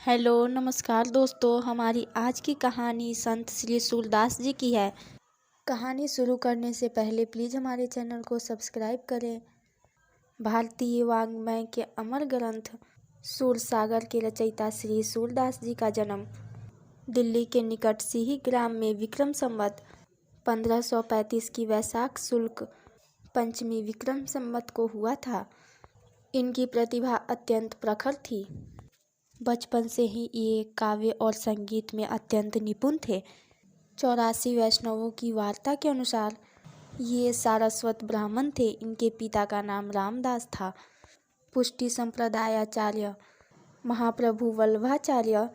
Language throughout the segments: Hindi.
हेलो नमस्कार दोस्तों, हमारी आज की कहानी संत श्री सूरदास जी की है। कहानी शुरू करने से पहले प्लीज़ हमारे चैनल को सब्सक्राइब करें। भारतीय वाङ्मय के अमर ग्रंथ सूरसागर के रचयिता श्री सूरदास जी का जन्म दिल्ली के निकट सिही ग्राम में विक्रम संवत 1535 की वैशाख शुक्ल पंचमी विक्रम संवत को हुआ था। इनकी प्रतिभा अत्यंत प्रखर थी। बचपन से ही ये काव्य और संगीत में अत्यंत निपुण थे। 84 वैष्णवों की वार्ता के अनुसार ये सारस्वत ब्राह्मण थे। इनके पिता का नाम रामदास था। पुष्टि संप्रदायाचार्य महाप्रभु वल्लभाचार्य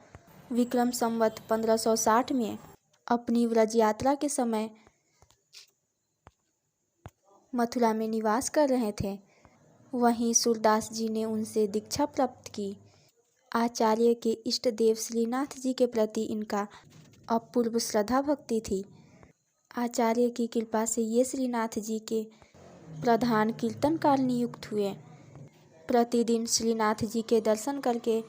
विक्रम संवत 1560 में अपनी व्रज यात्रा के समय मथुरा में निवास कर रहे थे। वहीं सूरदास जी ने उनसे दीक्षा प्राप्त की। आचार्य के इष्ट देव श्रीनाथ जी के प्रति इनका अपूर्व श्रद्धा भक्ति थी। आचार्य की कृपा से ये श्रीनाथ जी के प्रधान कीर्तनकार नियुक्त हुए। प्रतिदिन श्रीनाथ जी के दर्शन करके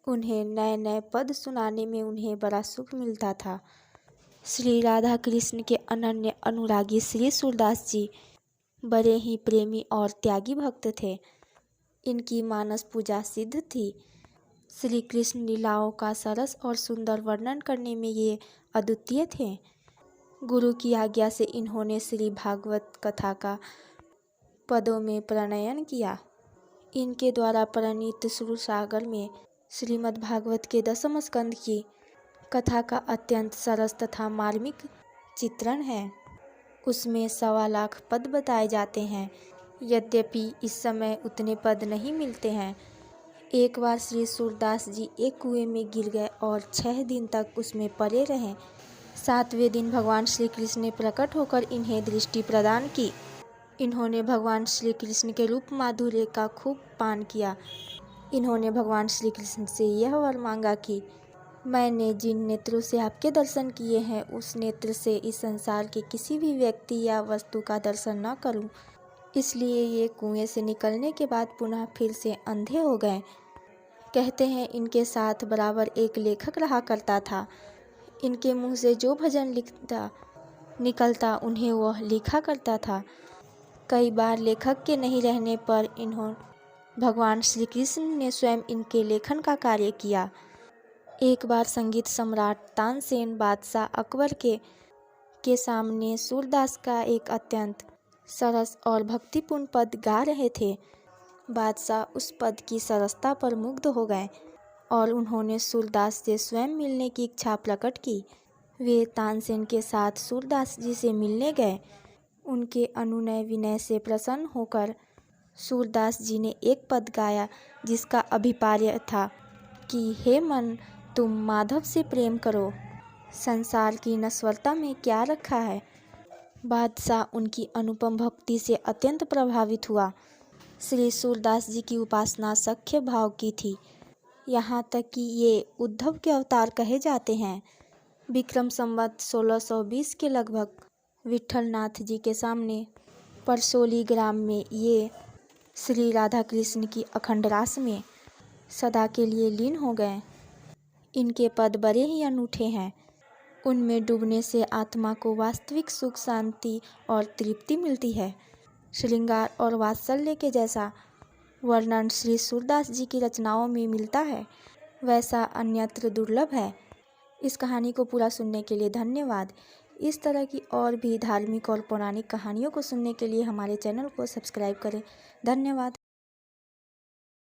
उन्हें नए नए पद सुनाने में उन्हें बड़ा सुख मिलता था। श्री राधा कृष्ण के अनन्य अनुरागी श्री सूरदास जी बड़े ही प्रेमी और त्यागी भक्त थे। इनकी मानस पूजा सिद्ध थी। श्री कृष्ण लीलाओं का सरस और सुंदर वर्णन करने में ये अद्वितीय थे। गुरु की आज्ञा से इन्होंने श्री भागवत कथा का पदों में प्रणयन किया। इनके द्वारा प्रणीत सूरसागर में श्रीमद् भागवत के 10वें स्कंद की कथा का अत्यंत सरस तथा मार्मिक चित्रण है। उसमें 1.25 लाख पद बताए जाते हैं। यद्यपि इस समय उतने पद नहीं मिलते हैं। एक बार श्री सूरदास जी एक कुएं में गिर गए और 6 दिन तक उसमें पड़े रहे। 7वें दिन भगवान श्री कृष्ण ने प्रकट होकर इन्हें दृष्टि प्रदान की। इन्होंने भगवान श्री कृष्ण के रूप माधुर्य का खूब पान किया। इन्होंने भगवान श्री कृष्ण से यह वर मांगा कि मैंने जिन नेत्रों से आपके दर्शन किए हैं उस नेत्र से इस संसार के किसी भी व्यक्ति या वस्तु का दर्शन न करूं। इसलिए ये कुएं से निकलने के बाद पुनः फिर से अंधे हो गए। कहते हैं इनके साथ बराबर एक लेखक रहा करता था। इनके मुंह से जो भजन निकलता उन्हें वह लिखा करता था। कई बार लेखक के नहीं रहने पर भगवान श्री कृष्ण ने स्वयं इनके लेखन का कार्य किया। एक बार संगीत सम्राट तानसेन बादशाह अकबर के सामने सूरदास का एक अत्यंत सरस और भक्तिपूर्ण पद गा रहे थे। बादशाह उस पद की सरसता पर मुग्ध हो गए और उन्होंने सूरदास से स्वयं मिलने की इच्छा प्रकट की। वे तानसेन के साथ सूरदास जी से मिलने गए। उनके अनुनय विनय से प्रसन्न होकर सूरदास जी ने एक पद गाया जिसका अभिप्राय था कि हे मन, तुम माधव से प्रेम करो। संसार की नश्वरता में क्या रखा है। बादशाह उनकी अनुपम भक्ति से अत्यंत प्रभावित हुआ। श्री सूरदास जी की उपासना सख्य भाव की थी। यहाँ तक कि ये उद्धव के अवतार कहे जाते हैं। विक्रम संवत 1620 के लगभग विट्ठलनाथ जी के सामने परसोली ग्राम में ये श्री राधा कृष्ण की अखंड रास में सदा के लिए लीन हो गए। इनके पद बड़े ही अनूठे हैं। उनमें डूबने से आत्मा को वास्तविक सुख, शांति और तृप्ति मिलती है। श्रृंगार और वात्सल्य के जैसा वर्णन श्री सूरदास जी की रचनाओं में मिलता है वैसा अन्यत्र दुर्लभ है। इस कहानी को पूरा सुनने के लिए धन्यवाद। इस तरह की और भी धार्मिक और पौराणिक कहानियों को सुनने के लिए हमारे चैनल को सब्सक्राइब करें। धन्यवाद।